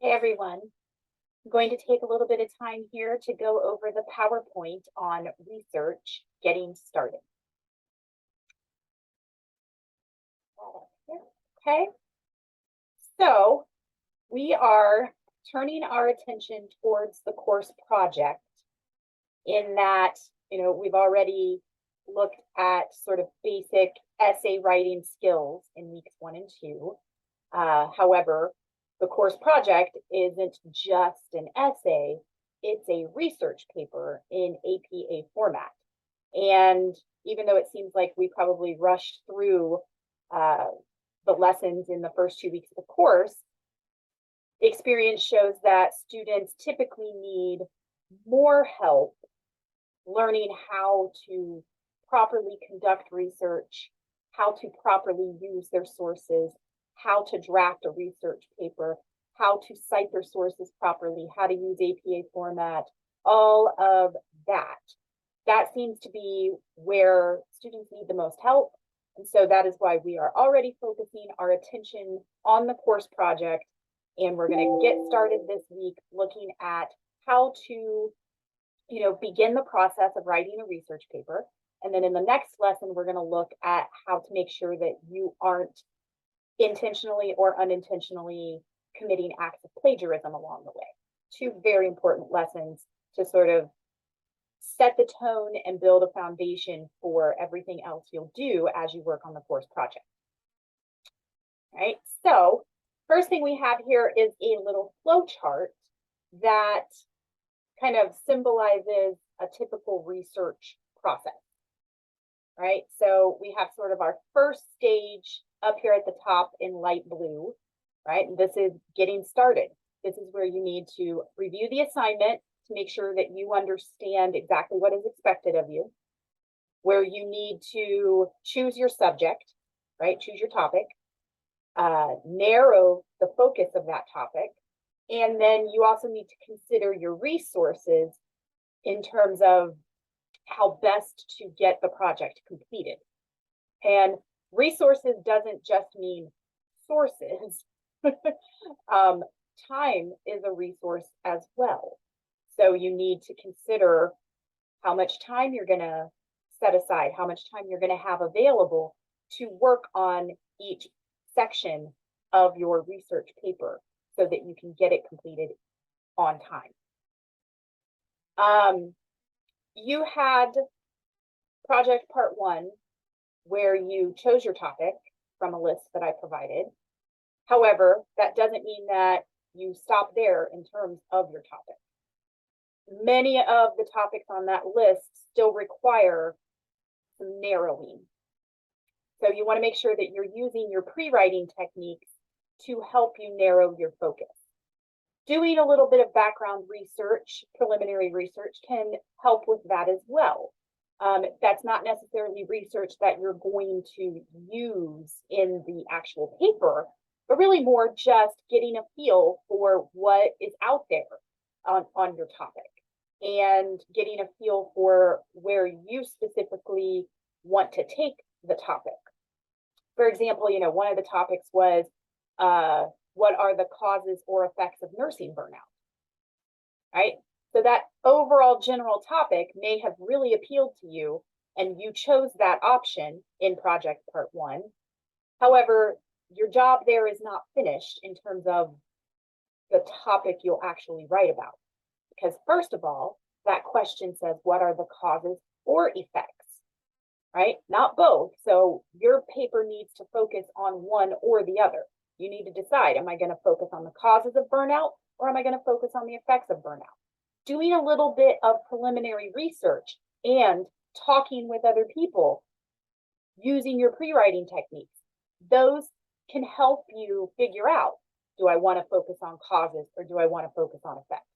Hey everyone, I'm going to take a little bit of time here to go over the PowerPoint on research getting started. Okay, so we are turning our attention towards the course project in that, we've already looked at sort of basic essay writing skills in weeks 1 and 2. However, the course project isn't just an essay, it's a research paper in APA format. And even though it seems like we probably rushed through the lessons in the first 2 weeks of the course, experience shows that students typically need more help learning how to properly conduct research, how to properly use their sources, how to draft a research paper, how to cite their sources properly, how to use APA format, all of that. That seems to be where students need the most help. And so that is why we are already focusing our attention on the course project. And we're going to get started this week looking at how to, begin the process of writing a research paper. And then in the next lesson, we're going to look at how to make sure that you aren't intentionally or unintentionally committing acts of plagiarism along the way. 2 very important lessons to sort of set the tone and build a foundation for everything else you'll do as you work on the course project. All right, so first thing we have here is a little flow chart that kind of symbolizes a typical research process. Right, so we have sort of our first stage up here at the top in light blue, right? And this is getting started. This is where you need to review the assignment to make sure that you understand exactly what is expected of you, where you need to choose your subject, right? Choose your topic, narrow the focus of that topic, and then you also need to consider your resources in terms of how best to get the project completed. And resources doesn't just mean sources. Time is a resource as well. So you need to consider how much time you're going to set aside, how much time you're going to have available to work on each section of your research paper so that you can get it completed on time. You had project part 1, where you chose your topic from a list that I provided. However, that doesn't mean that you stop there in terms of your topic. Many of the topics on that list still require some narrowing. So you want to make sure that you're using your pre-writing techniques to help you narrow your focus. Doing a little bit of background research, preliminary research, can help with that as well. That's not necessarily research that you're going to use in the actual paper, but really more just getting a feel for what is out there on your topic and getting a feel for where you specifically want to take the topic. For example, one of the topics was, what are the causes or effects of nursing burnout, right? So that overall general topic may have really appealed to you and you chose that option in project part 1. However, your job there is not finished in terms of the topic you'll actually write about. Because first of all, that question says, what are the causes or effects, right? Not both. So your paper needs to focus on one or the other. You need to decide, am I going to focus on the causes of burnout or am I going to focus on the effects of burnout? Doing a little bit of preliminary research and talking with other people using your pre-writing techniques, those can help you figure out, do I want to focus on causes or do I want to focus on effects?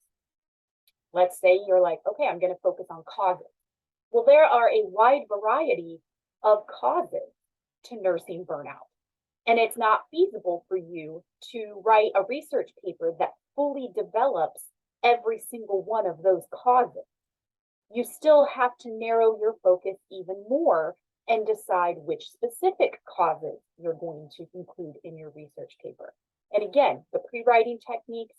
Let's say you're like, okay, I'm going to focus on causes. Well, there are a wide variety of causes to nursing burnout. And it's not feasible for you to write a research paper that fully develops every single one of those causes. You still have to narrow your focus even more and decide which specific causes you're going to include in your research paper. And again, the pre-writing techniques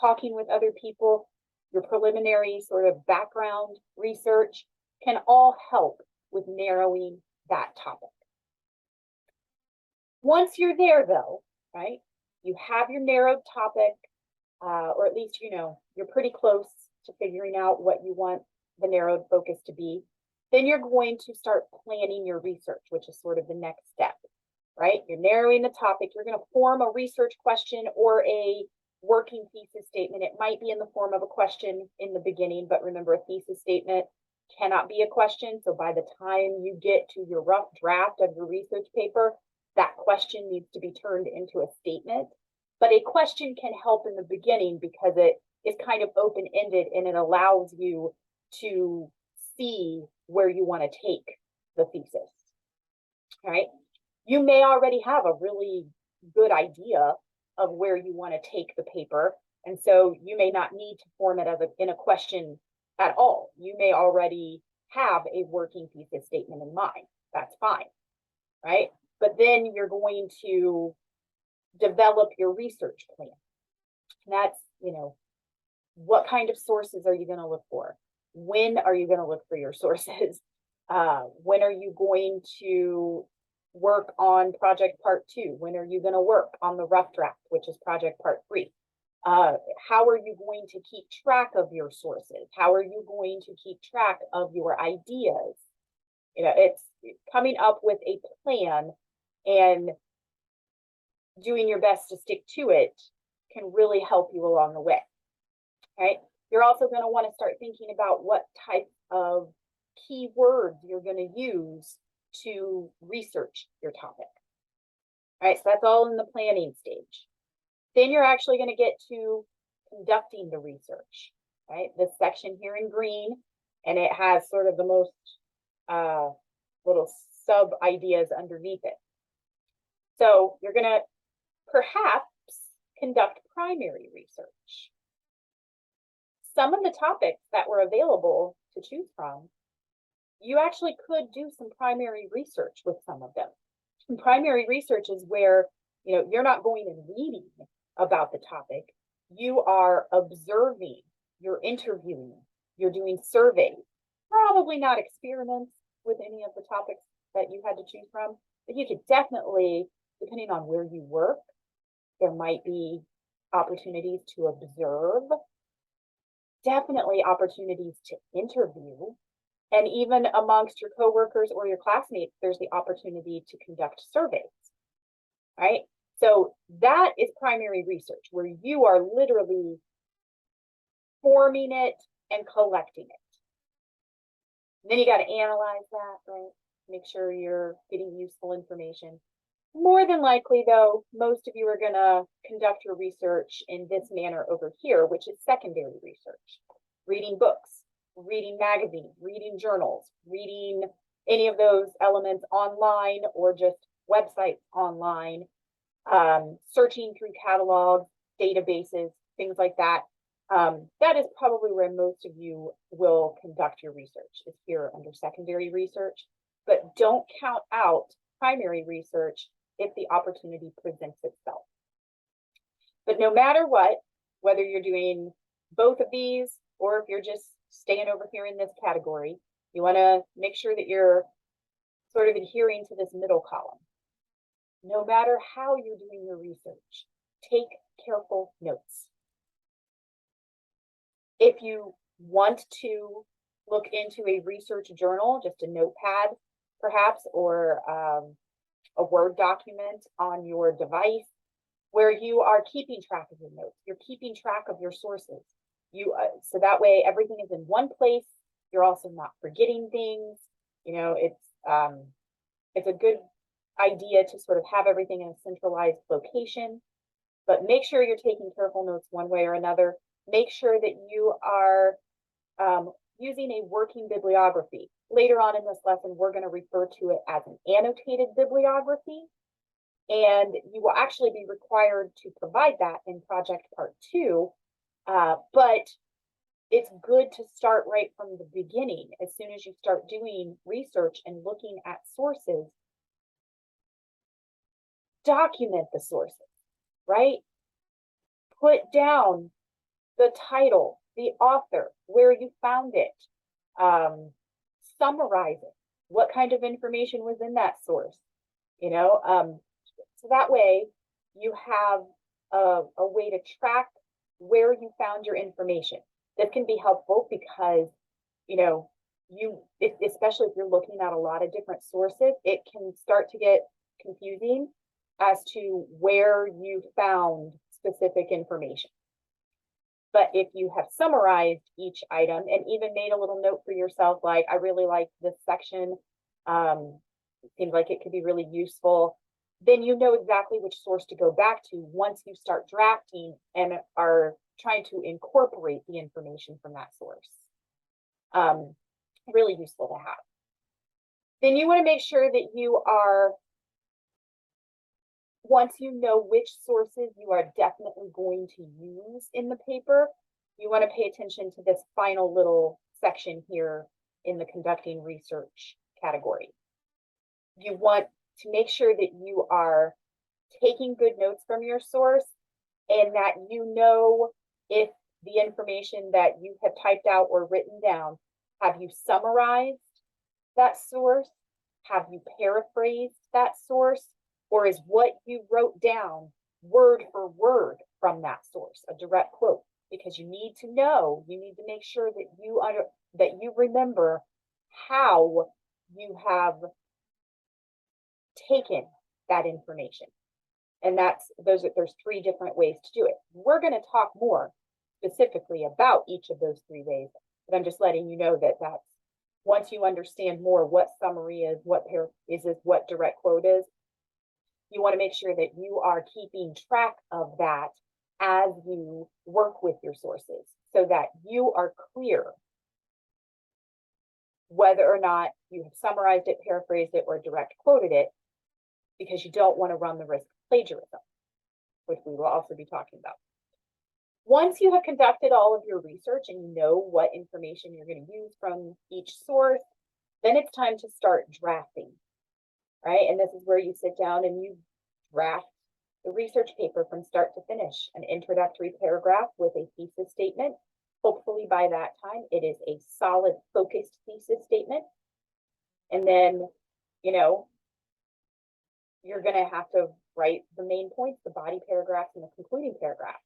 talking with other people, your preliminary sort of background research can all help with narrowing that topic. Once you're there though, right, you have your narrowed topic, or at least, you're pretty close to figuring out what you want the narrowed focus to be, then you're going to start planning your research, which is sort of the next step, right? You're narrowing the topic. You're going to form a research question or a working thesis statement. It might be in the form of a question in the beginning, but remember, a thesis statement cannot be a question. So by the time you get to your rough draft of your research paper, that question needs to be turned into a statement. But a question can help in the beginning because it is kind of open-ended and it allows you to see where you want to take the thesis. All right. You may already have a really good idea of where you want to take the paper. And so you may not need to form it in a question at all. You may already have a working thesis statement in mind. That's fine, right? But then you're going to develop your research plan. And that's, what kind of sources are you going to look for? When are you going to look for your sources? When are you going to work on project part 2? When are you going to work on the rough draft, which is project part 3? How are you going to keep track of your sources? How are you going to keep track of your ideas? It's coming up with a plan and doing your best to stick to it can really help you along the way, right? You're also going to want to start thinking about what type of keywords you're going to use to research your topic. All right, so that's all in the planning stage. Then you're actually going to get to conducting the research, right? This section here in green, and it has sort of the most little sub ideas underneath it. So you're going to perhaps conduct primary research. Some of the topics that were available to choose from, you actually could do some primary research with some of them. And primary research is where, you're not going and reading about the topic. You are observing, you're interviewing, you're doing surveys, probably not experiments with any of the topics that you had to choose from, but you could definitely, depending on where you work, there might be opportunities to observe, definitely opportunities to interview, and even amongst your coworkers or your classmates, there's the opportunity to conduct surveys, right? So that is primary research, where you are literally forming it and collecting it. And then you got to analyze that, right? Make sure you're getting useful information. More than likely, though, most of you are going to conduct your research in this manner over here, which is secondary research. Reading books, reading magazines, reading journals, reading any of those elements online or just websites online, searching through catalogs, databases, things like that. That is probably where most of you will conduct your research, is here under secondary research. But don't count out primary research if the opportunity presents itself. But no matter what, whether you're doing both of these or if you're just staying over here in this category, you want to make sure that you're sort of adhering to this middle column. No matter how you're doing your research, take careful notes. If you want to look into a research journal, just a notepad perhaps, or a Word document on your device where you are keeping track of your notes, you're keeping track of your sources. So that way everything is in one place. You're also not forgetting things. It's a good idea to sort of have everything in a centralized location, but make sure you're taking careful notes one way or another. Make sure that you are using a working bibliography. Later on in this lesson, we're going to refer to it as an annotated bibliography, and you will actually be required to provide that in project part 2, but it's good to start right from the beginning. As soon as you start doing research and looking at sources, document the sources, right? Put down the title, the author, where you found it, summarize it. What kind of information was in that source? So that way you have a way to track where you found your information. This can be helpful because, especially if you're looking at a lot of different sources, it can start to get confusing as to where you found specific information. But if you have summarized each item and even made a little note for yourself, like, I really like this section, it seems like it could be really useful, then you know exactly which source to go back to once you start drafting and are trying to incorporate the information from that source. Really useful to have. Then you want to make sure that you are, once you know which sources you are definitely going to use in the paper, you want to pay attention to this final little section here in the conducting research category. You want to make sure that you are taking good notes from your source and that you know if the information that you have typed out or written down, have you summarized that source? Have you paraphrased that source? Or is what you wrote down word for word from that source, a direct quote? Because you need to know, you need to make sure that you remember how you have taken that information. And there's 3 different ways to do it. We're going to talk more specifically about each of those 3 ways, but I'm just letting you know that that's, once you understand more what summary is, what what direct quote is, you want to make sure that you are keeping track of that as you work with your sources so that you are clear whether or not you have summarized it, paraphrased it, or direct quoted it, because you don't want to run the risk of plagiarism, which we will also be talking about. Once you have conducted all of your research and you know what information you're going to use from each source, then it's time to start drafting, right? And this is where you sit down and you draft the research paper from start to finish, an introductory paragraph with a thesis statement. Hopefully by that time, it is a solid, focused thesis statement. And then, you're going to have to write the main points, the body paragraphs, and the concluding paragraph.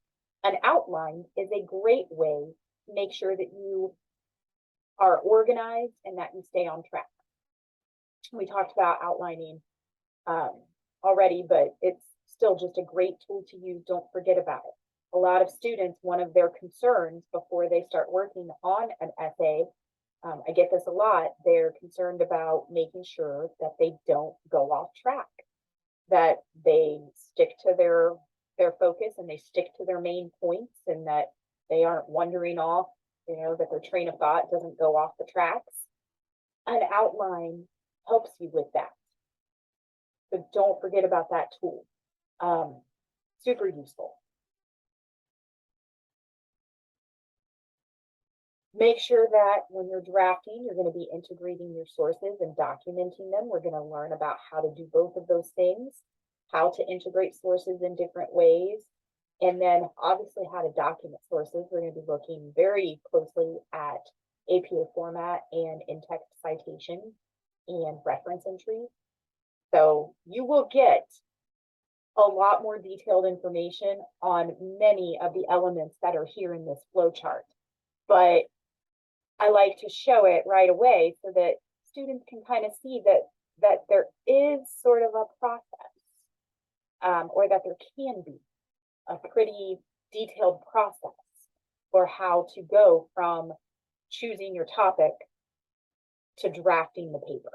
An outline is a great way to make sure that you are organized and that you stay on track. We talked about outlining already, but it's still just a great tool to use. Don't forget about it. A lot of students, one of their concerns before they start working on an essay, I get this a lot, they're concerned about making sure that they don't go off track, that they stick to their focus and they stick to their main points, and that they aren't wandering off, that their train of thought doesn't go off the tracks. An outline helps you with that. So don't forget about that tool. Super useful. Make sure that when you're drafting, you're going to be integrating your sources and documenting them. We're going to learn about how to do both of those things, how to integrate sources in different ways, and then obviously how to document sources. We're going to be looking very closely at APA format and in-text citation and reference entries. So you will get a lot more detailed information on many of the elements that are here in this flow chart. But I like to show it right away so that students can kind of see that there is sort of a process, or that there can be a pretty detailed process for how to go from choosing your topic to drafting the paper,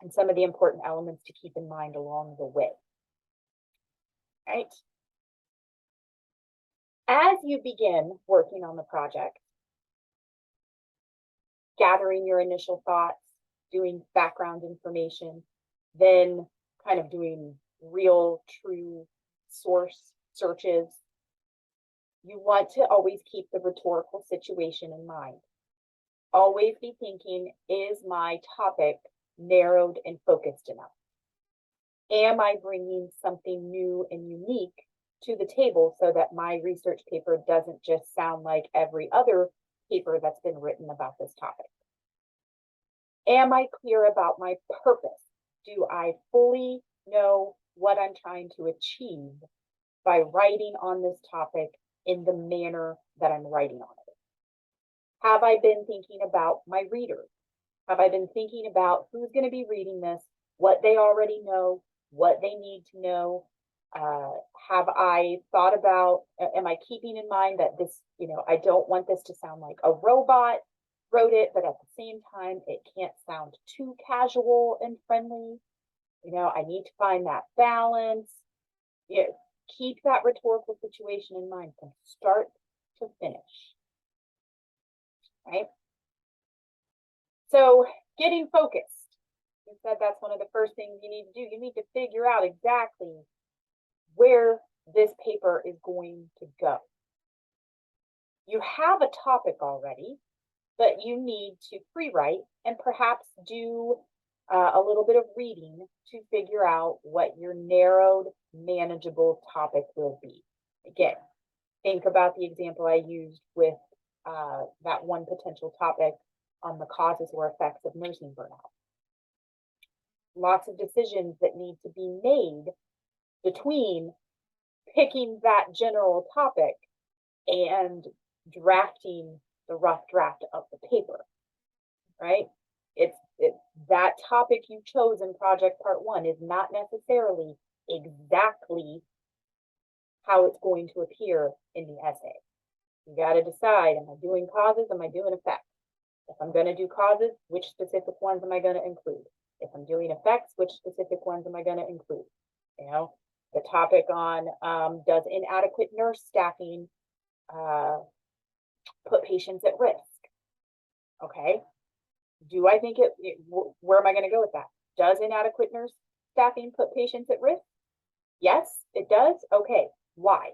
and some of the important elements to keep in mind along the way. Right? As you begin working on the project, gathering your initial thoughts, doing background information, then kind of doing real, true source searches, you want to always keep the rhetorical situation in mind. Always be thinking, is my topic narrowed and focused enough? Am I bringing something new and unique to the table so that my research paper doesn't just sound like every other paper that's been written about this topic? Am I clear about my purpose? Do I fully know what I'm trying to achieve by writing on this topic in the manner that I'm writing on it? Have I been thinking about my readers? Have I been thinking about who's going to be reading this, what they already know, what they need to know? Have I thought about, am I keeping in mind that this, I don't want this to sound like a robot wrote it, but at the same time, it can't sound too casual and friendly. I need to find that balance. Keep that rhetorical situation in mind from start to finish, right? So getting focused. You said that's one of the first things you need to do. You need to figure out exactly where this paper is going to go. You have a topic already, but you need to pre-write and perhaps do a little bit of reading to figure out what your narrowed, manageable topic will be. Again, think about the example I used with that one potential topic on the causes or effects of nursing burnout. Lots of decisions that need to be made between picking that general topic and drafting the rough draft of the paper, right? It's that topic you chose in project part 1 is not necessarily exactly how it's going to appear in the essay. You got to decide, am I doing causes? Am I doing effects? If I'm going to do causes, which specific ones am I going to include? If I'm doing effects, which specific ones am I going to include? The topic on does inadequate nurse staffing put patients at risk? Okay. Do I think where am I going to go with that? Does inadequate nurse staffing put patients at risk? Yes, it does. Okay. Why?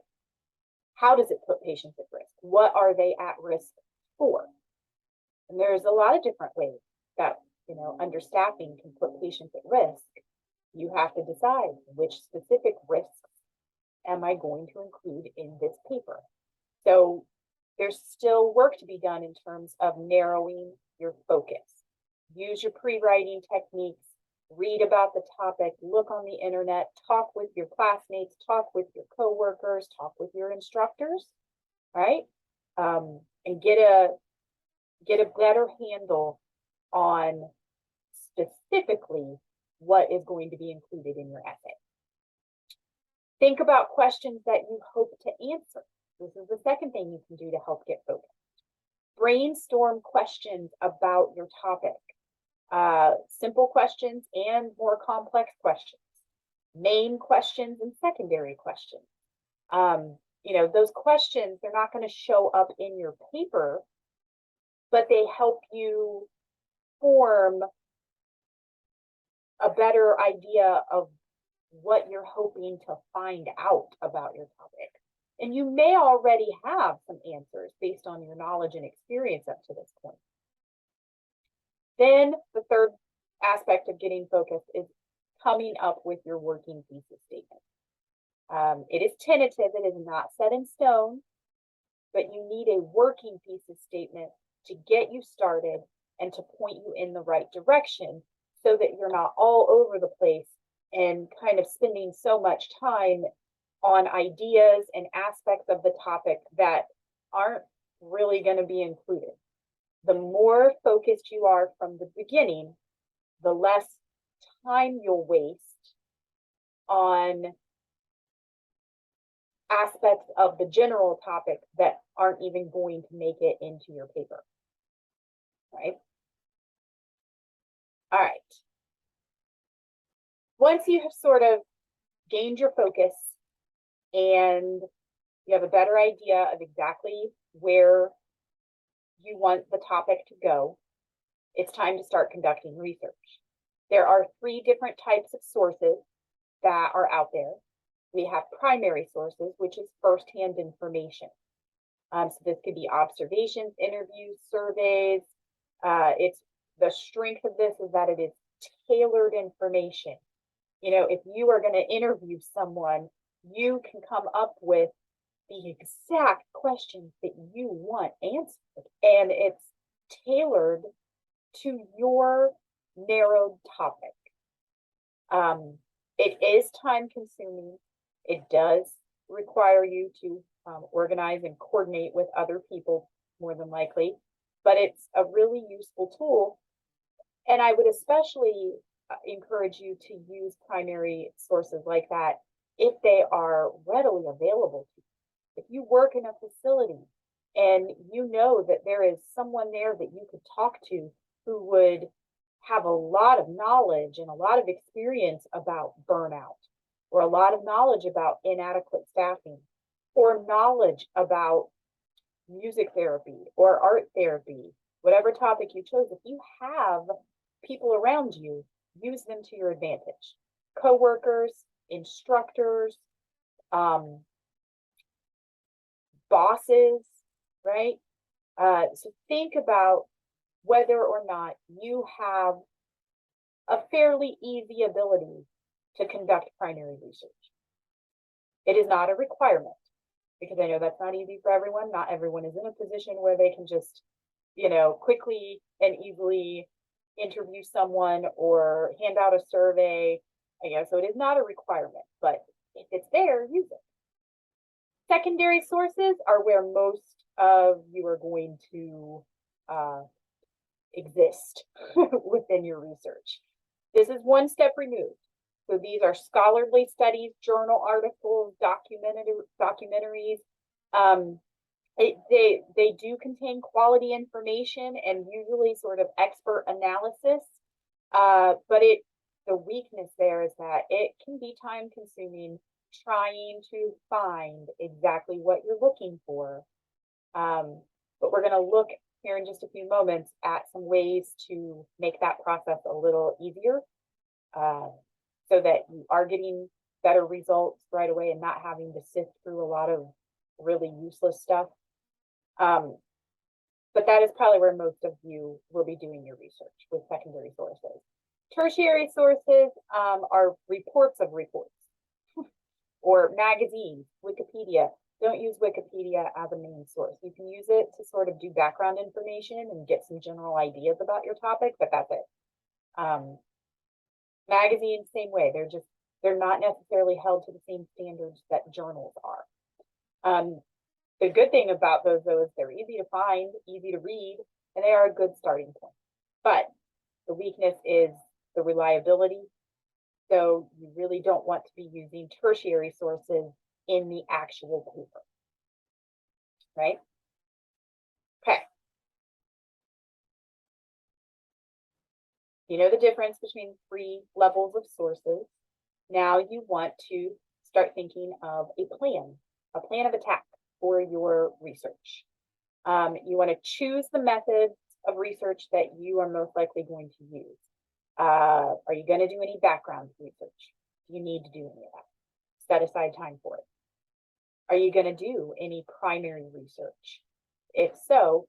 How does it put patients at risk? What are they at risk for? And there's a lot of different ways that, understaffing can put patients at risk. You have to decide which specific risks am I going to include in this paper. So there's still work to be done in terms of narrowing your focus. Use your pre-writing techniques, read about the topic, look on the internet, talk with your classmates, talk with your coworkers, talk with your instructors, right? And get a better handle on specifically what is going to be included in your essay. Think about questions that you hope to answer. This is the second thing you can do to help get focused. Brainstorm questions about your topic. Simple questions and more complex questions. Main questions and secondary questions. Those questions, they're not going to show up in your paper, but they help you form a better idea of what you're hoping to find out about your topic. And you may already have some answers based on your knowledge and experience up to this point. Then the third aspect of getting focused is coming up with your working thesis statement. It is tentative, it is not set in stone, but you need a working thesis statement to get you started and to point you in the right direction so that you're not all over the place and kind of spending so much time on ideas and aspects of the topic that aren't really going to be included. The more focused you are from the beginning, the less time you'll waste on aspects of the general topic that aren't even going to make it into your paper, right? All right. Once you have sort of gained your focus and you have a better idea of exactly where you want the topic to go, it's time to start conducting research. There are 3 different types of sources that are out there. We have primary sources, which is firsthand information. So this could be observations, interviews, surveys. It's the strength of this is that it is tailored information. If you are going to interview someone you can come up with the exact questions that you want answered, and it's tailored to your narrowed topic. It is time consuming. It does require you to organize and coordinate with other people more than likely, but it's a really useful tool. And I would especially encourage you to use primary sources like that if they are readily available to you. If you work in a facility and you know that there is someone there that you could talk to who would have a lot of knowledge and a lot of experience about burnout, or a lot of knowledge about inadequate staffing, or knowledge about music therapy or art therapy, whatever topic you chose, if you have people around you, use them to your advantage. Coworkers, instructors, bosses, right? So think about whether or not you have a fairly easy ability to conduct primary research. It is not a requirement, because I know that's not easy for everyone. Not everyone is in a position where they can just, quickly and easily interview someone or hand out a survey. So it is not a requirement, but if it's there, use it. Secondary sources are where most of you are going to exist within your research. This is one step removed. So these are scholarly studies, journal articles, documentaries. They do contain quality information and usually sort of expert analysis. But the weakness there is that it can be time consuming trying to find exactly what you're looking for. But we're going to look here in just a few moments at some ways to make that process a little easier, so that you are getting better results right away and not having to sift through a lot of really useless stuff. But that is probably where most of you will be doing your research, with secondary sources. Tertiary sources are reports of reports or magazines, Wikipedia. Don't use Wikipedia as a main source. You can use it to sort of do background information and get some general ideas about your topic, but that's it. Magazines, same way. They're not necessarily held to the same standards that journals are. The good thing about those, though, is they're easy to find, easy to read, and they are a good starting point. But the weakness is the reliability. So you really don't want to be using tertiary sources in the actual paper, right? Okay. You know the difference between 3 levels of sources. Now you want to start thinking of a plan of attack for your research. You want to choose the methods of research that you are most likely going to use. Are you going to do any background research? Do you need to do any of that? Set aside time for it. Are you going to do any primary research? If so,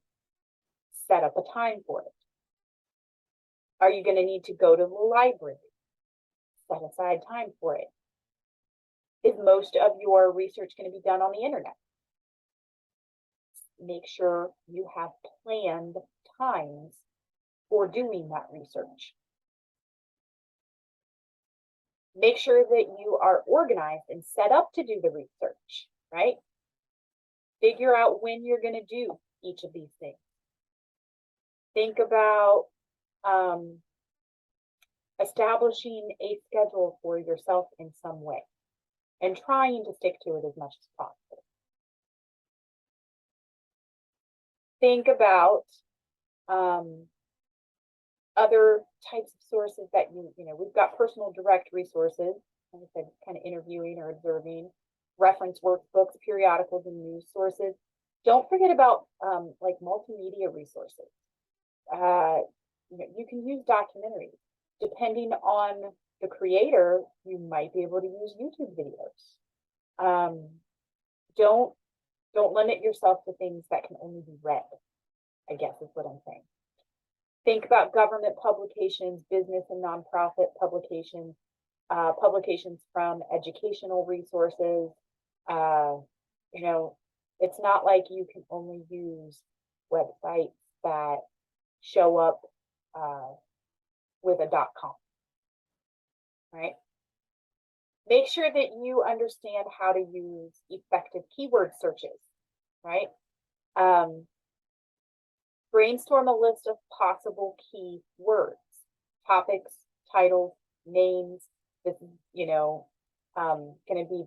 set up a time for it. Are you going to need to go to the library? Set aside time for it. Is most of your research going to be done on the internet? Make sure you have planned times for doing that research. Make sure that you are organized and set up to do the research, right? Figure out when you're going to do each of these things. Think about establishing a schedule for yourself in some way and trying to stick to it as much as possible. Think about other types of sources that we've got personal direct resources, like I said, kind of interviewing or observing, reference workbooks, periodicals, and news sources. Don't forget about like multimedia resources. You can use documentaries. Depending on the creator, you might be able to use YouTube videos. Don't limit yourself to things that can only be read, I guess is what I'm saying. Think about government publications, business and nonprofit publications. publications from educational resources. You know, it's not like you can only use websites that show up with a .com, right? Make sure that you understand how to use effective keyword searches, right? Brainstorm a list of possible key words, topics, titles, names. This is, going to be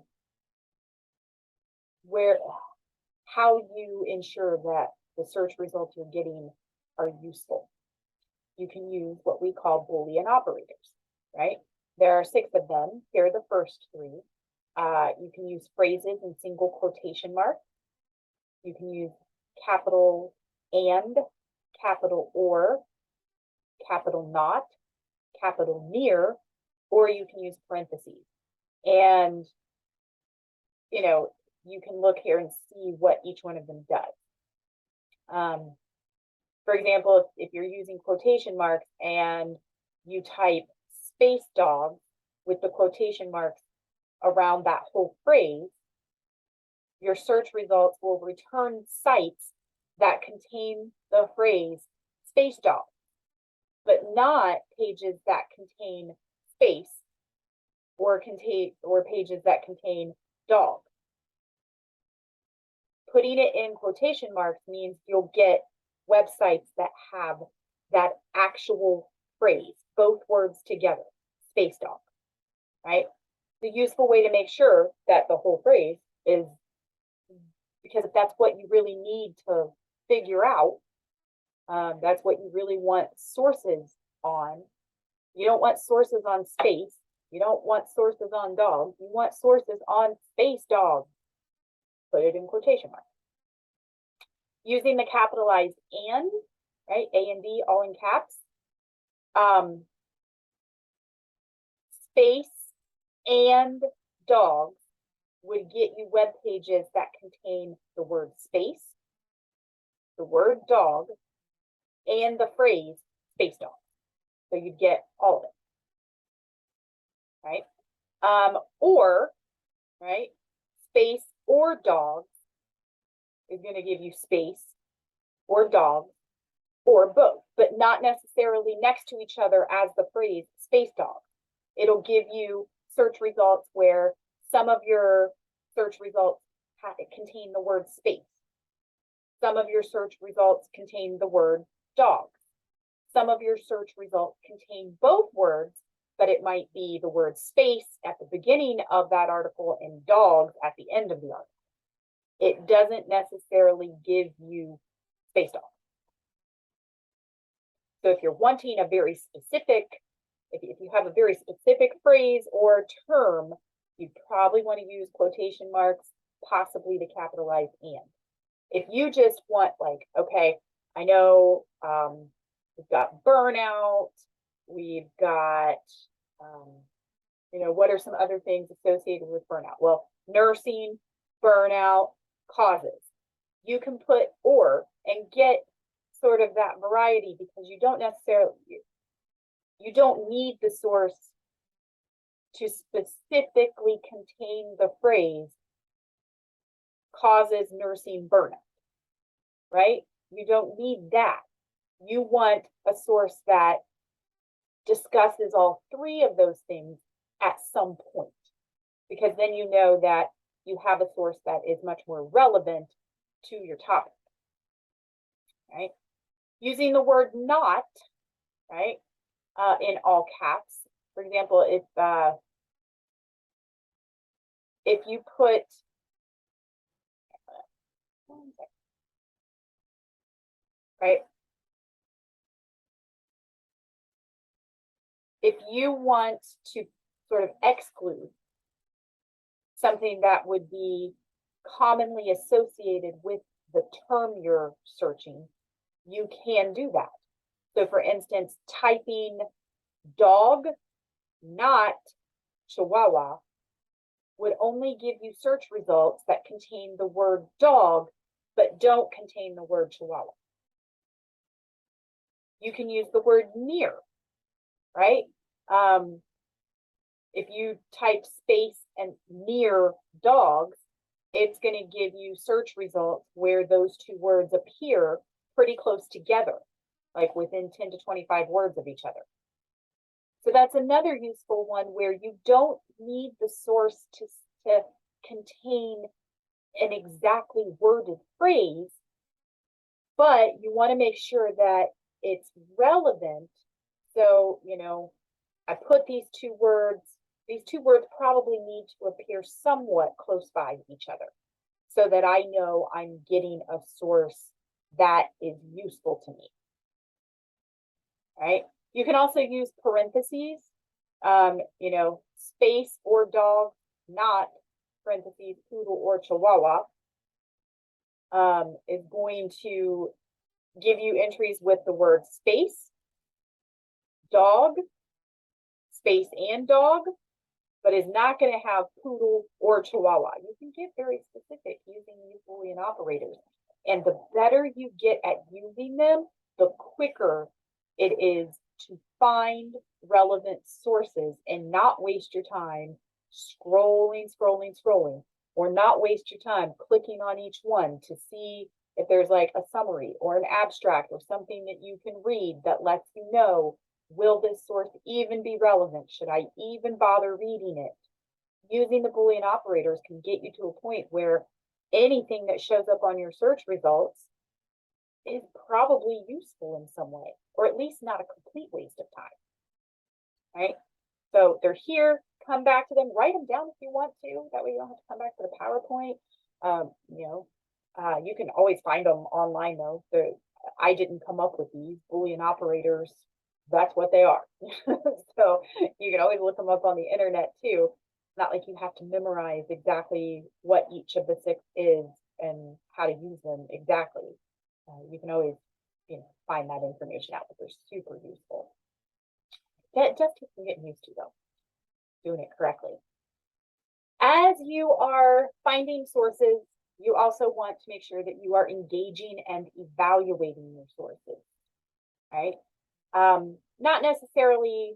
how you ensure that the search results you're getting are useful. You can use what we call Boolean operators, right? There are 6 of them. Here are the first 3. You can use phrases in single quotation marks. You can use capital and, capital or, capital not, capital near, or you can use parentheses. And, you can look here and see what each one of them does. For example, if you're using quotation marks and you type space dog with the quotation marks around that whole phrase, your search results will return sites that contain the phrase space dog, but not pages that contain space or pages that contain dog. Putting it in quotation marks means you'll get websites that have that actual phrase, both words together, space dog, right? The useful way to make sure that the whole phrase is, because if that's what you really need to figure out, that's what you really want sources on. You don't want sources on space. You don't want sources on dog. You want sources on space dog. Put it in quotation marks. Using the capitalized and, right? A and D all in caps. Space and dog would get you web pages that contain the word space, the word dog, and the phrase space dog. So you'd get all of it, right? Or, right, space or dog is going to give you space or dog or both, but not necessarily next to each other as the phrase space dog. It'll give you search results where some of your search results contain the word space. Some of your search results contain the word dog. Some of your search results contain both words, but it might be the word space at the beginning of that article and dogs at the end of the article. It doesn't necessarily give you space dog. So if you're wanting a very specific, if you have a very specific phrase or term, you probably want to use quotation marks, possibly the capitalized and. If you just want like, okay, I know we've got burnout, we've got, what are some other things associated with burnout? Well, nursing, burnout, causes. You can put or and get sort of that variety because you don't need the source to specifically contain the phrase causes nursing burnout, right? You don't need that. You want a source that discusses all 3 of those things at some point, because then you know that you have a source that is much more relevant to your topic, right? Using the word not, right, in all caps. For example, if you put, right, if you want to sort of exclude something that would be commonly associated with the term you're searching, you can do that. So for instance, typing dog, not Chihuahua, would only give you search results that contain the word dog, but don't contain the word Chihuahua. You can use the word near, right? if you type space and near dogs, it's going to give you search results where those two words appear pretty close together, like within 10 to 25 words of each other. So that's another useful one where you don't need the source to contain an exactly worded phrase, but you want to make sure that it's relevant. So, I put these two words probably need to appear somewhat close by each other so that I know I'm getting a source that is useful to me. Right? You can also use parentheses, space or dog, not parentheses, poodle or chihuahua, is going to give you entries with the word space, dog, space and dog, but is not going to have poodle or chihuahua. You can get very specific using these Boolean operators. And the better you get at using them, the quicker it is to find relevant sources and not waste your time scrolling, or not waste your time clicking on each one to see if there's like a summary or an abstract or something that you can read that lets you know, will this source even be relevant? Should I even bother reading it? Using the Boolean operators can get you to a point where anything that shows up on your search results is probably useful in some way, or at least not a complete waste of time, right? So they're here, come back to them, write them down if you want to. That way you don't have to come back to the PowerPoint. You can always find them online though. I didn't come up with these Boolean operators. That's what they are. So you can always look them up on the internet too. Not like you have to memorize exactly what each of the 6 is and how to use them exactly. You can always, find that information out, but they're super useful. That just takes some getting used to though, doing it correctly. As you are finding sources, you also want to make sure that you are engaging and evaluating your sources, right? Not necessarily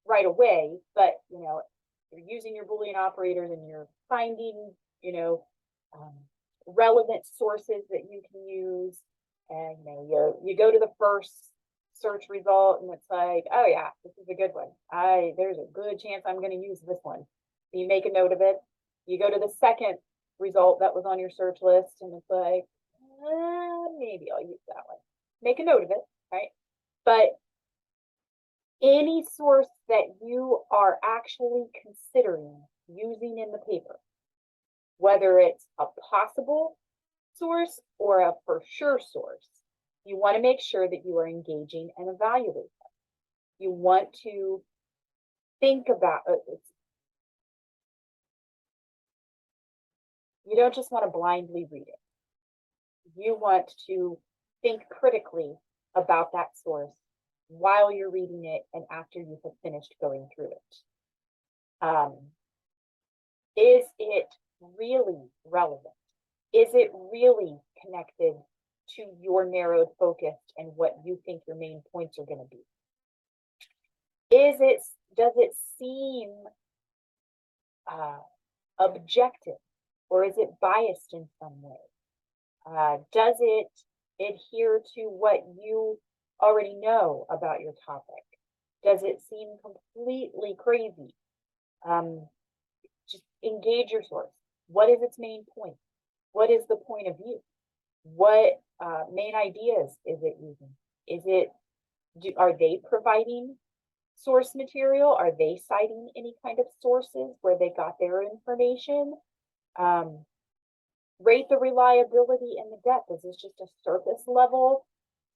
right away, but you're using your Boolean operators and you're finding, relevant sources that you can use. And you go to the first search result and it's like, oh yeah, this is a good one. There's a good chance I'm going to use this one. So you make a note of it. You go to the second result that was on your search list and it's like, maybe I'll use that one. Make a note of it, right? But any source that you are actually considering using in the paper, whether it's a possible source or a for sure source, you want to make sure that you are engaging and evaluating them. You want to think about it. You don't just want to blindly read it. You want to think critically about that source while you're reading it and after you have finished going through it. Is it really relevant? Is it really connected to your narrowed focus and what you think your main points are going to be? Does it seem objective, or is it biased in some way? Does it adhere to what you already know about your topic? Does it seem completely crazy? Just engage your source. What is its main point? What is the point of view? What main ideas is it using? Are they providing source material? Are they citing any kind of sources where they got their information? Rate the reliability and the depth. Is this just a surface level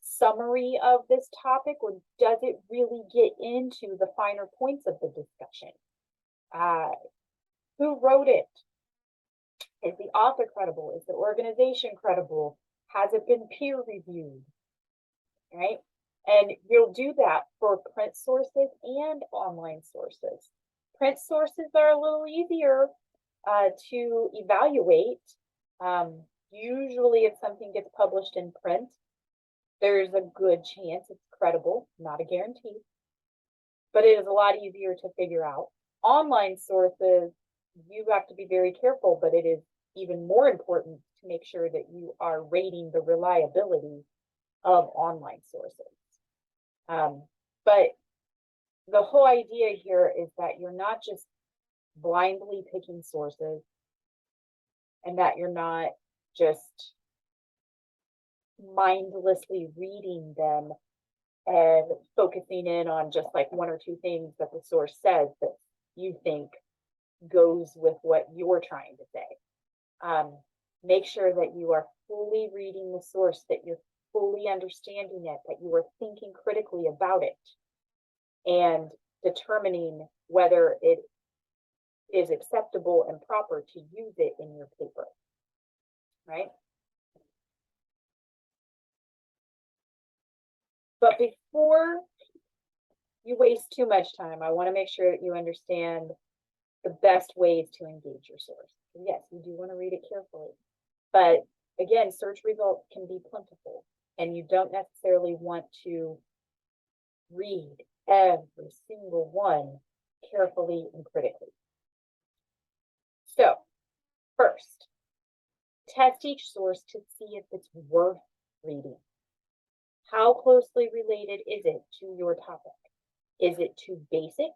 summary of this topic, or does it really get into the finer points of the discussion? Who wrote it? Is the author credible? Is the organization credible? Has it been peer reviewed? Right? And you'll do that for print sources and online sources. Print sources are a little easier to evaluate. Usually if something gets published in print, there's a good chance it's credible, not a guarantee, but it is a lot easier to figure out. Online sources, you have to be very careful, but it is even more important to make sure that you are rating the reliability of online sources. But the whole idea here is that you're not just blindly picking sources, and that you're not just mindlessly reading them and focusing in on just like one or two things that the source says that you think goes with what you're trying to say. Make sure that you are fully reading the source, that you're fully understanding it, that you are thinking critically about it, and determining whether it is acceptable and proper to use it in your paper, right? But before you waste too much time, I want to make sure that you understand the best ways to engage your source. And yes, you do want to read it carefully, but again, search results can be plentiful, and you don't necessarily want to read every single one carefully and critically. So first, test each source to see if it's worth reading. How closely related is it to your topic? Is it too basic?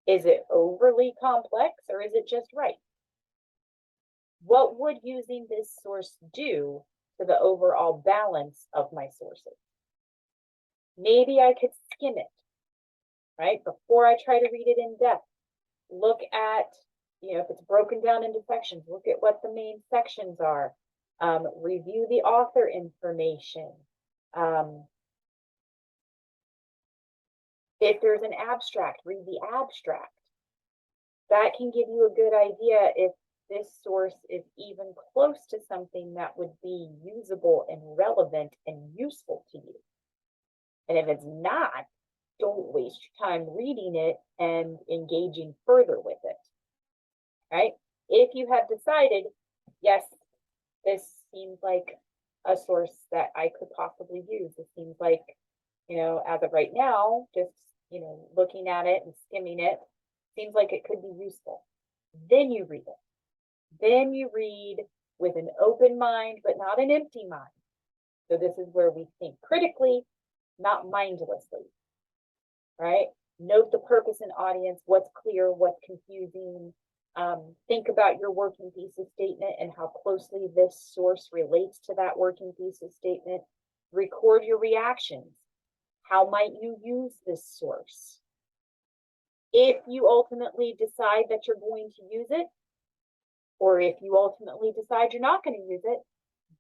Is it overly complex, or is it just right? What would using this source do to the overall balance of my sources? Maybe I could skim it, right? Before I try to read it in depth, look at, if it's broken down into sections, look at what the main sections are. Review the author information. If there's an abstract, read the abstract. That can give you a good idea if this source is even close to something that would be usable and relevant and useful to you. And if it's not, don't waste your time reading it and engaging further with it, right? If you have decided, yes, this seems like a source that I could possibly use. It seems like, as of right now, just, looking at it and skimming it, seems like it could be useful. Then you read it. Then you read with an open mind, but not an empty mind. So this is where we think critically, not mindlessly, right? Note the purpose and audience, what's clear, what's confusing. Think about your working thesis statement and how closely this source relates to that working thesis statement. Record your reactions. How might you use this source? If you ultimately decide that you're going to use it, or if you ultimately decide you're not going to use it,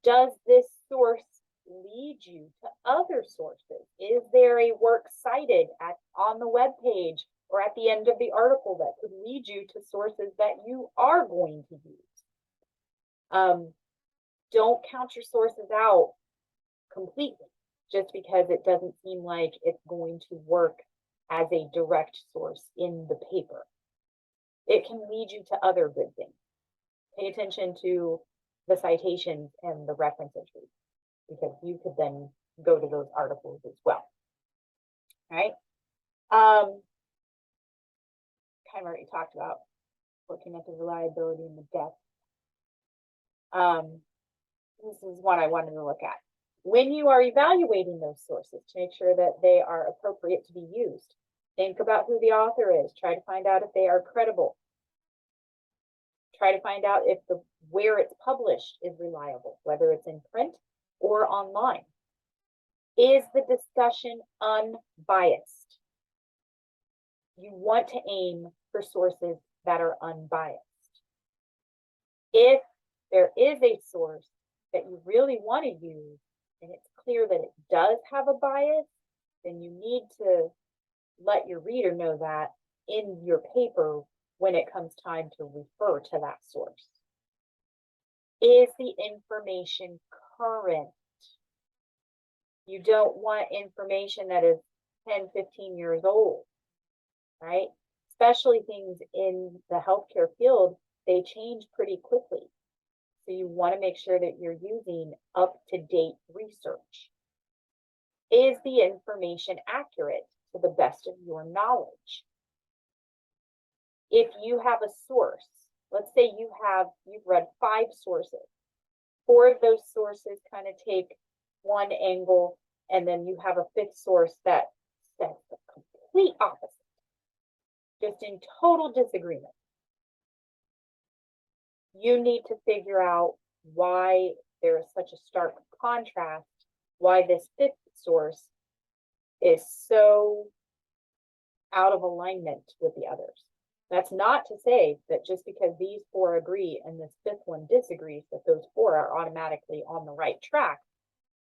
does this source lead you to other sources? Is there a work cited on the web page or at the end of the article that could lead you to sources that you are going to use? Don't count your sources out completely just because it doesn't seem like it's going to work as a direct source in the paper. It can lead you to other good things. Pay attention to the citations and the reference entries, because you could then go to those articles as well. All right. Kind of already talked about looking at the reliability and the depth. This is one I wanted to look at. When you are evaluating those sources to make sure that they are appropriate to be used, think about who the author is. Try to find out if they are credible. Try to find out if where it's published is reliable, whether it's in print or online. Is the discussion unbiased? You want to aim for sources that are unbiased. If there is a source that you really want to use and it's clear that it does have a bias, then you need to let your reader know that in your paper when it comes time to refer to that source. Is the information current? You don't want information that is 10, 15 years old, right? Especially things in the healthcare field, they change pretty quickly. So you want to make sure that you're using up-to-date research. Is the information accurate to the best of your knowledge? If you have a source, let's say you've read 5 sources, 4 of those sources kind of take one angle, and then you have a 5th source that says the complete opposite, just in total disagreement. You need to figure out why there is such a stark contrast, why this 5th source is so out of alignment with the others. That's not to say that just because these 4 agree and this 5th one disagrees, that those 4 are automatically on the right track.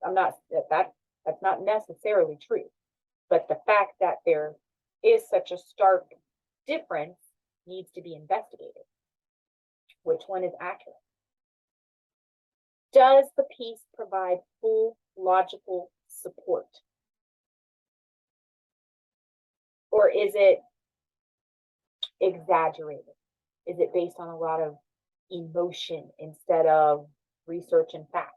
That's not necessarily true. But the fact that there is such a stark difference needs to be investigated. Which one is accurate? Does the piece provide full logical support? Or is it exaggerated? Is it based on a lot of emotion instead of research and facts?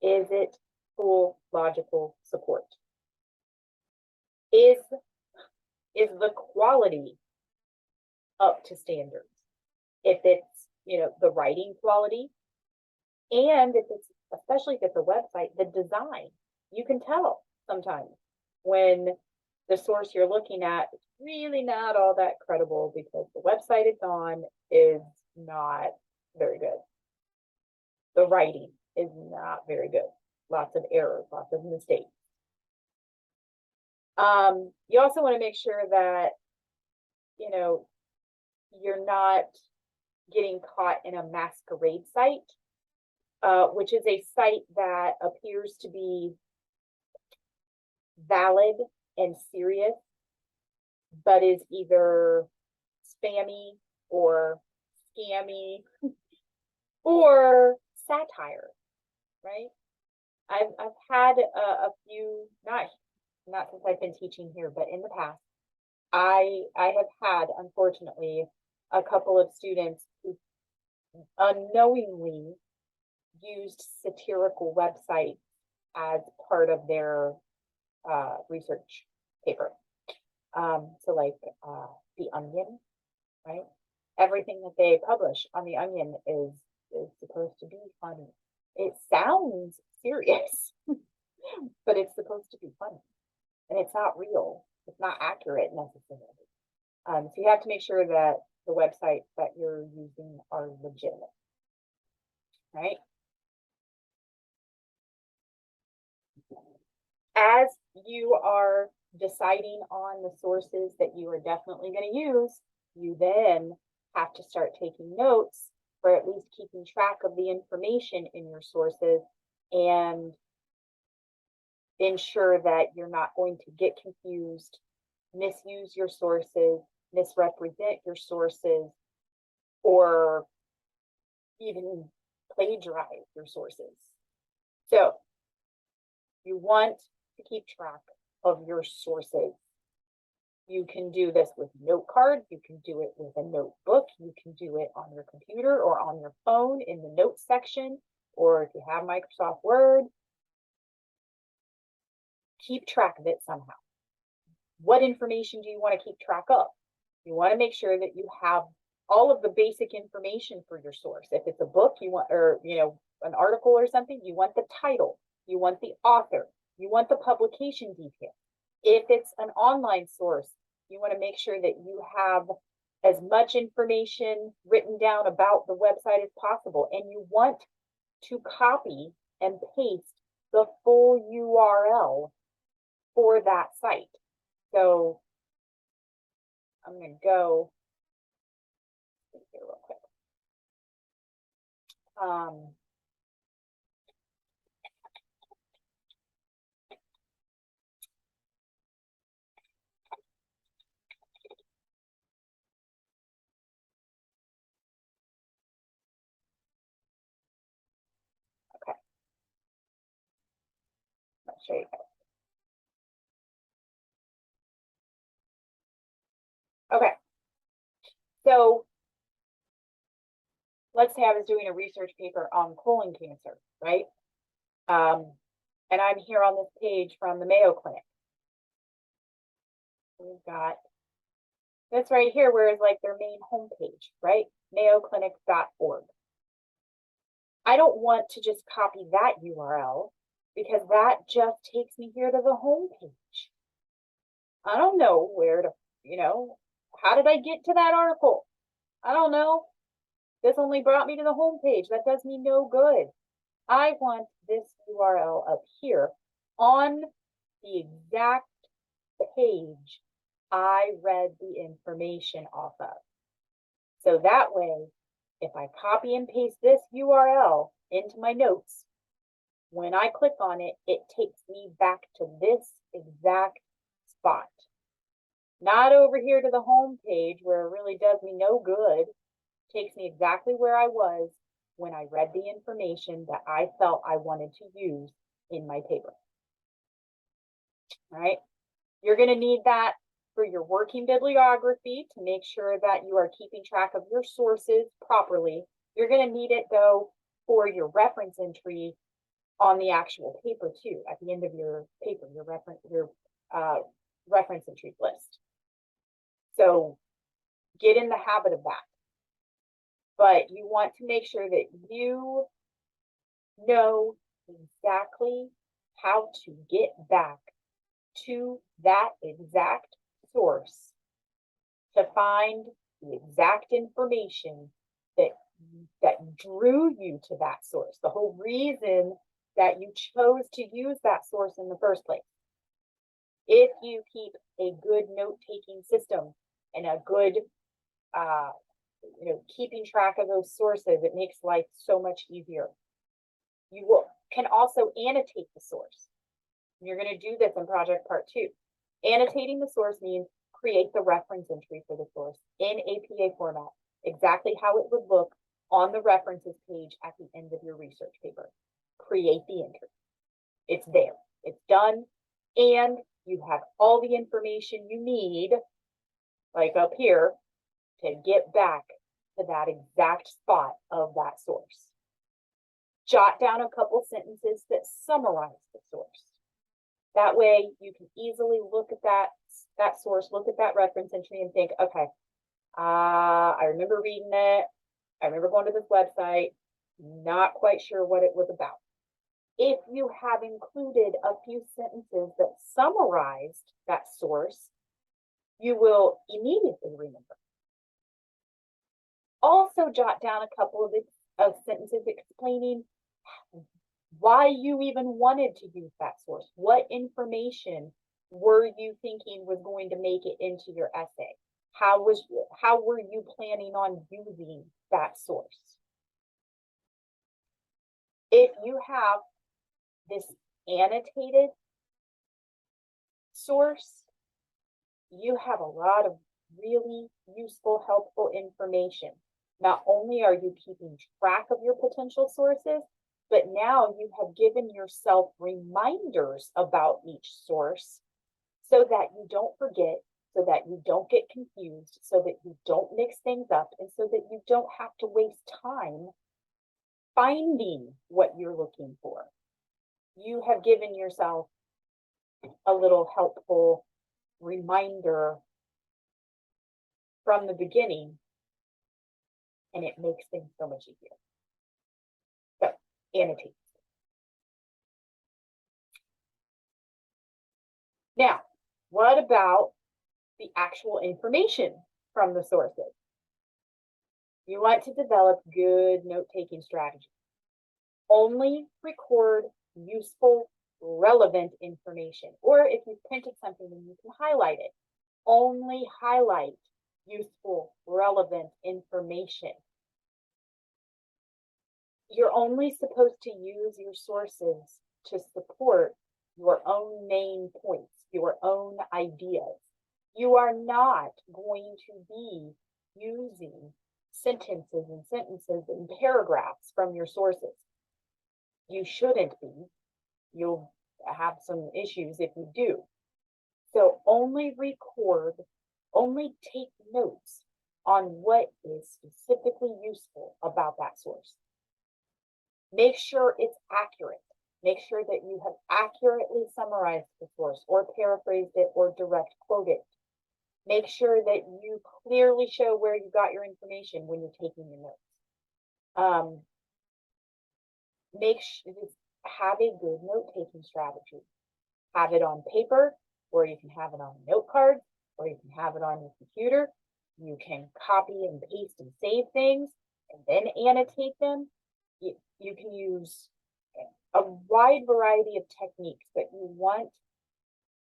Is it full logical support? Is the quality up to standards? If it's, the writing quality, and if it's, especially if it's a website, the design, you can tell sometimes when the source you're looking at is really not all that credible because the website it's on is not very good. The writing is not very good. Lots of errors, lots of mistakes. You also want to make sure that, you're not getting caught in a masquerade site, which is a site that appears to be valid and serious, but is either spammy or scammy or satire, right? I've had a few, not since I've been teaching here, but in the past, I have had, unfortunately, a couple of students who unknowingly used satirical websites as part of their research paper. So like The Onion, right? Everything that they publish on The Onion is supposed to be funny. It sounds serious, but it's supposed to be funny. And it's not real. It's not accurate necessarily. So you have to make sure that the websites that you're using are legitimate, right? As you are deciding on the sources that you are definitely going to use, you then have to start taking notes, or at least keeping track of the information in your sources, and ensure that you're not going to get confused, misuse your sources, misrepresent your sources, or even plagiarize your sources. So you want to keep track of your sources. You can do this with note cards. You can do it with a notebook. You can do it on your computer or on your phone in the notes section, or if you have Microsoft Word, keep track of it somehow. What information do you want to keep track of? You want to make sure that you have all of the basic information for your source. If it's a book, you want, or an article or something, you want the title, you want the author, you want the publication detail. If it's an online source, you want to make sure that you have as much information written down about the website as possible, and you want to copy and paste the full URL for that site. So I'm going to go here real quick. Okay. Let's show you guys. Okay. So let's say I was doing a research paper on colon cancer, right? And I'm here on this page from the Mayo Clinic. We've got This right here, where is like their main homepage, right? mayoclinic.org. I don't want to just copy that URL because that just takes me here to the homepage. I don't know where to, how did I get to that article? I don't know. This only brought me to the homepage. That does me no good. I want this URL up here on the exact page I read the information off of. So that way, if I copy and paste this URL into my notes, when I click on it, it takes me back to this exact spot. Not over here to the home page where it really does me no good. It takes me exactly where I was when I read the information that I felt I wanted to use in my paper. All right. You're going to need that for your working bibliography to make sure that you are keeping track of your sources properly. You're going to need it though for your reference entry on the actual paper too. At the end of your paper, your reference entry list. So get in the habit of that. But you want to make sure that you know exactly how to get back to that exact source to find the exact information that drew you to that source, the whole reason that you chose to use that source in the first place. If you keep a good note-taking system and a good keeping track of those sources, it makes life so much easier. You can also annotate the source. You're going to do this in project part 2. Annotating the source means create the reference entry for the source in APA format, exactly how it would look on the references page at the end of your research paper. Create the entry. It's there. It's done. And you have all the information you need, like up here, to get back to that exact spot of that source. Jot down a couple sentences that summarize the source. That way you can easily look at that source, look at that reference entry and think, okay, I remember reading it. I remember going to this website, not quite sure what it was about. If you have included a few sentences that summarized that source, you will immediately remember. Also jot down a couple of sentences explaining why you even wanted to use that source. What information were you thinking was going to make it into your essay? How were you planning on using that source? If you have this annotated source, you have a lot of really useful, helpful information. Not only are you keeping track of your potential sources, but now you have given yourself reminders about each source so that you don't forget, so that you don't get confused, so that you don't mix things up, and so that you don't have to waste time finding what you're looking for. You have given yourself a little helpful reminder from the beginning, and it makes things so much easier. So, annotate. Now, what about the actual information from the sources? You want to develop good note-taking strategy. Only record useful, relevant information. Or if you've printed something and you can highlight it, only highlight useful, relevant information. You're only supposed to use your sources to support your own main points, your own ideas. You are not going to be using sentences and paragraphs from your sources. You shouldn't be. You'll have some issues if you do. So only record, only take notes on what is specifically useful about that source. Make sure it's accurate. Make sure that you have accurately summarized the source or paraphrased it or direct quoted. Make sure that you clearly show where you got your information when you're taking your notes. Have a good note-taking strategy. Have it on paper, or you can have it on a note card, or you can have it on your computer. You can copy and paste and save things and then annotate them. You can use a wide variety of techniques, but you want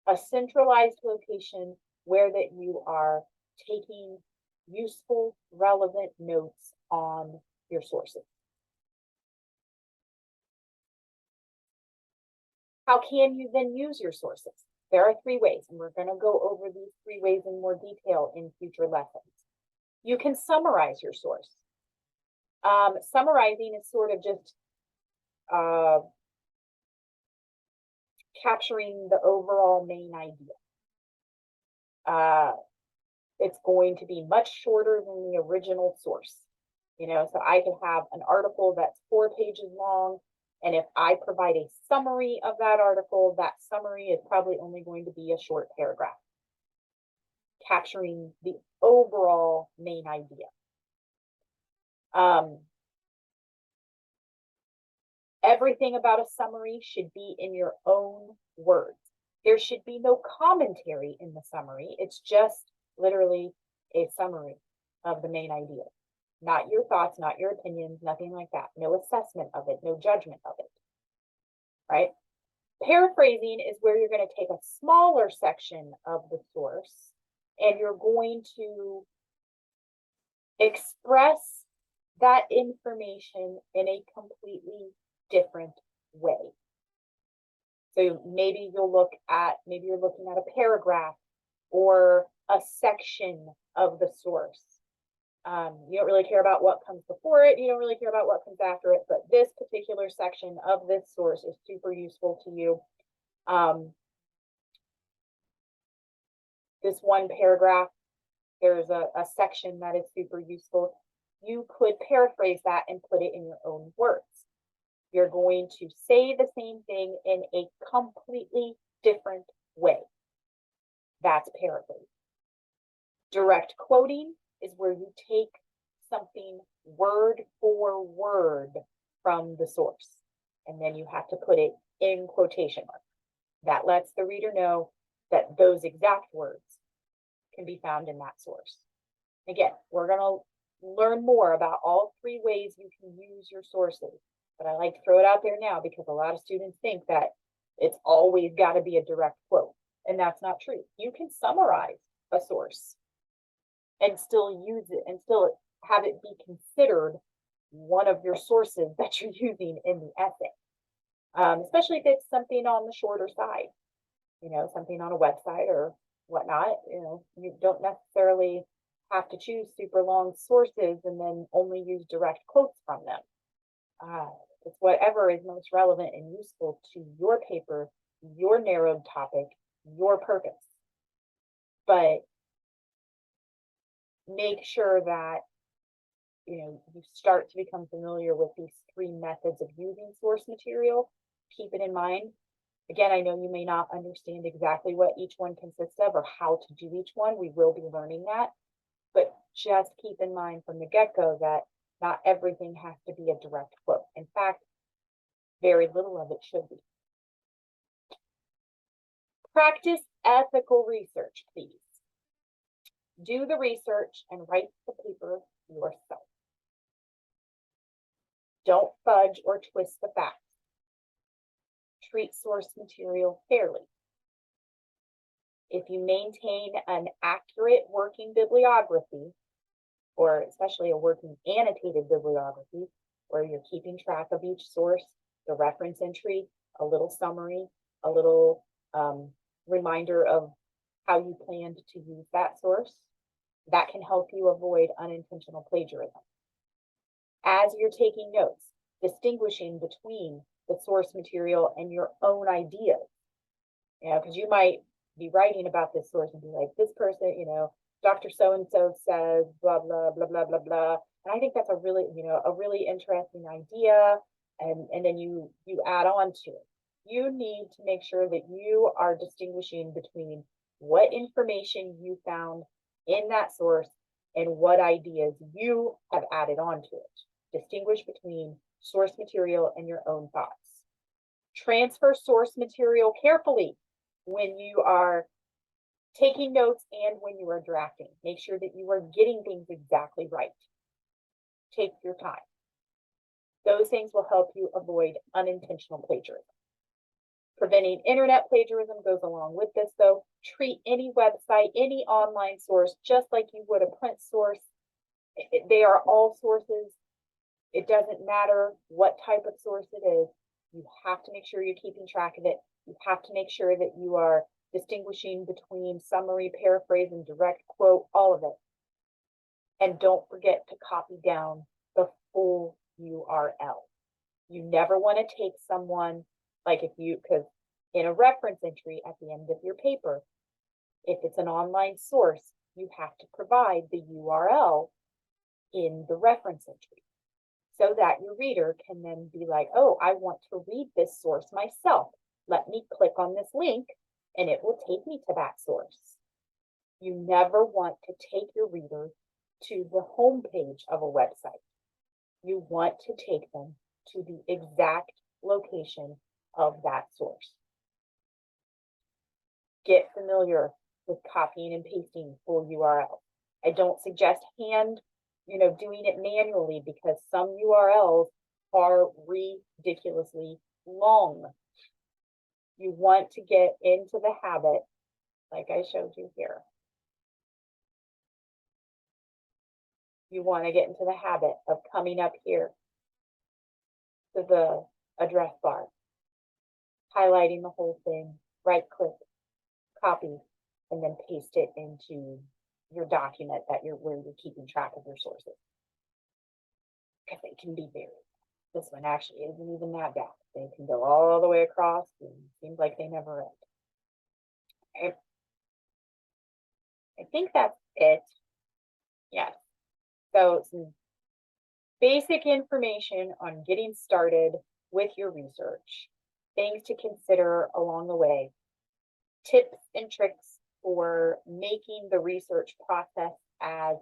a centralized location where that you are taking useful, relevant notes on your sources. How can you then use your sources? There are 3 ways, and we're going to go over these 3 ways in more detail in future lessons. You can summarize your source. Summarizing is sort of just capturing the overall main idea. It's going to be much shorter than the original source. So I could have an article that's 4 pages long, and if I provide a summary of that article, that summary is probably only going to be a short paragraph, capturing the overall main idea. Everything about a summary should be in your own words. There should be no commentary in the summary. It's just literally a summary of the main idea. Not your thoughts, not your opinions, nothing like that. No assessment of it, no judgment of it, right? Paraphrasing is where you're going to take a smaller section of the source and you're going to express that information in a completely different way. So maybe you're looking at a paragraph or a section of the source. You don't really care about what comes before it. You don't really care about what comes after it, but this particular section of this source is super useful to you. This one paragraph, there's a section that is super useful. You could paraphrase that and put it in your own words. You're going to say the same thing in a completely different way. That's paraphrasing. Direct quoting is where you take something word for word from the source, and then you have to put it in quotation marks. That lets the reader know that those exact words can be found in that source. Again, we're going to learn more about all 3 ways you can use your sources, but I like to throw it out there now because a lot of students think that it's always got to be a direct quote, and that's not true. You can summarize a source and still use it and still have it be considered one of your sources that you're using in the essay, especially if it's something on the shorter side, something on a website or whatnot. You don't necessarily have to choose super long sources and then only use direct quotes from them. It's whatever is most relevant and useful to your paper, your narrowed topic, your purpose. But make sure that you start to become familiar with these 3 methods of using source material. Keep it in mind. Again, I know you may not understand exactly what each one consists of or how to do each one. We will be learning that, but just keep in mind from the get-go that not everything has to be a direct quote. In fact, very little of it should be. Practice ethical research, please. Do the research and write the paper yourself. Don't fudge or twist the facts. Treat source material fairly. If you maintain an accurate working bibliography, or especially a working annotated bibliography, where you're keeping track of each source, the reference entry, a little summary, a little reminder of how you planned to use that source, that can help you avoid unintentional plagiarism. As you're taking notes, distinguishing between the source material and your own ideas, because you might be writing about this source and be like, this person, Dr. So-and-so says, blah, blah, blah, blah, blah, blah. And I think that's a really interesting idea. And then you add on to it. You need to make sure that you are distinguishing between what information you found in that source and what ideas you have added onto it. Distinguish between source material and your own thoughts. Transfer source material carefully when you are taking notes and when you are drafting. Make sure that you are getting things exactly right. Take your time. Those things will help you avoid unintentional plagiarism. Preventing internet plagiarism goes along with this, though. Treat any website, any online source, just like you would a print source. They are all sources. It doesn't matter what type of source it is. You have to make sure you're keeping track of it. You have to make sure that you are distinguishing between summary, paraphrase, and direct quote, all of it. And don't forget to copy down the full URL. You never want to take someone, like because in a reference entry at the end of your paper, if it's an online source, you have to provide the URL in the reference entry so that your reader can then be like, oh, I want to read this source myself. Let me click on this link and it will take me to that source. You never want to take your reader to the home page of a website. You want to take them to the exact location of that source. Get familiar with copying and pasting full URL. I don't suggest doing it manually because some URLs are ridiculously long. You want to get into the habit, like I showed you here. You want to get into the habit of coming up here to the address bar, highlighting the whole thing, right click, copy, and then paste it into your document where you're keeping track of your sources. Because it can be very, this one actually isn't even that bad. They can go all the way across and it seems like they never end. I think that's it. Yes. So some basic information on getting started with your research, things to consider along the way, tips and tricks for making the research process as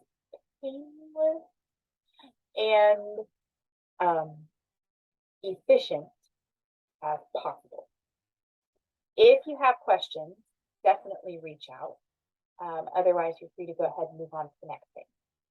painless and efficient as possible. If you have questions, definitely reach out. Otherwise, you're free to go ahead and move on to the next thing.